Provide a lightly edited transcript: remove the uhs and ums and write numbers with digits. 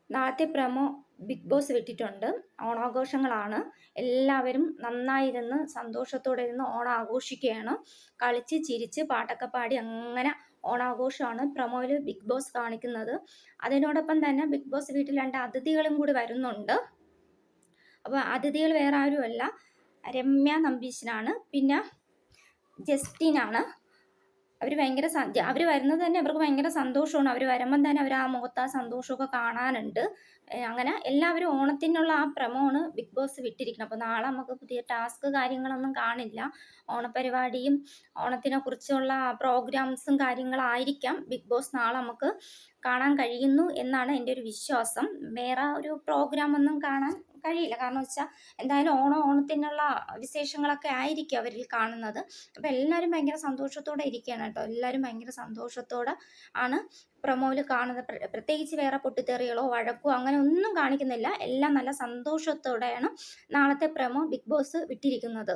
നാളത്തെ promo big boss വിട്ടിട്ടുണ്ട്. ഓണാഘോഷങ്ങളാണ്. എല്ലാവരും നന്നായിരുന്ന് സന്തോഷത്തോടെ ഇരുന്ന് ഓണം ആഘോഷിക്കുകയാണ്. കളിച്ച് ചിരിച്ച് പാട്ടൊക്കെ പാടി അങ്ങനെ ഓണാഘോഷമാണ് പ്രമോയിൽ ബിഗ് ബോസ് കാണിക്കുന്നത്. അതിനോടൊപ്പം തന്നെ ബിഗ് ബോസ് വീട്ടിൽ 2 അതിഥികളും കൂടി വരുന്നുണ്ട്. അപ്പോൾ അതിഥികൾ വേറെ ആരുമല്ല, രമ്യ നമ്പീശനാണ്, പിന്നെ ജസ്റ്റിനാണ്. അവർ വരുന്നത് തന്നെ അവർക്ക് ഭയങ്കര സന്തോഷമാണ്. അവർ വരുമ്പം തന്നെ അവർ ആ മുഖത്ത് ആ സന്തോഷമൊക്കെ കാണാനുണ്ട്. അങ്ങനെ എല്ലാവരും ഓണത്തിനുള്ള ആ പ്രമോണ് ബിഗ് ബോസ് വിട്ടിരിക്കണം. അപ്പോൾ നാളെ നമുക്ക് പുതിയ ടാസ്ക് കാര്യങ്ങളൊന്നും കാണില്ല. ഓണപരിപാടിയും ഓണത്തിനെ കുറിച്ചുള്ള പ്രോഗ്രാംസും കാര്യങ്ങളായിരിക്കാം ബിഗ് ബോസ് നാളെ നമുക്ക് കാണാൻ കഴിയുന്നു എന്നാണ് എൻ്റെ ഒരു വിശ്വാസം. വേറെ ഒരു പ്രോഗ്രാമൊന്നും കാണാൻ കഴിയില്ല. കാരണം വെച്ചാൽ എന്തായാലും ഓണത്തിനുള്ള വിശേഷങ്ങളൊക്കെ ആയിരിക്കും അവരിൽ കാണുന്നത്. അപ്പോൾ എല്ലാവരും ഭയങ്കര സന്തോഷത്തോടെ ഇരിക്കുകയാണ് കേട്ടോ. എല്ലാവരും ഭയങ്കര സന്തോഷത്തോടെ ആണ് പ്രൊമോയിൽ കാണുന്നത്. പ്രത്യേകിച്ച് വേറെ പൊട്ടിത്തെറികളോ വഴക്കോ അങ്ങനെ ഒന്നും കാണിക്കുന്നില്ല. എല്ലാം നല്ല സന്തോഷത്തോടെയാണ് നാളത്തെ പ്രൊമോ ബിഗ് ബോസ് വിട്ടിരിക്കുന്നത്.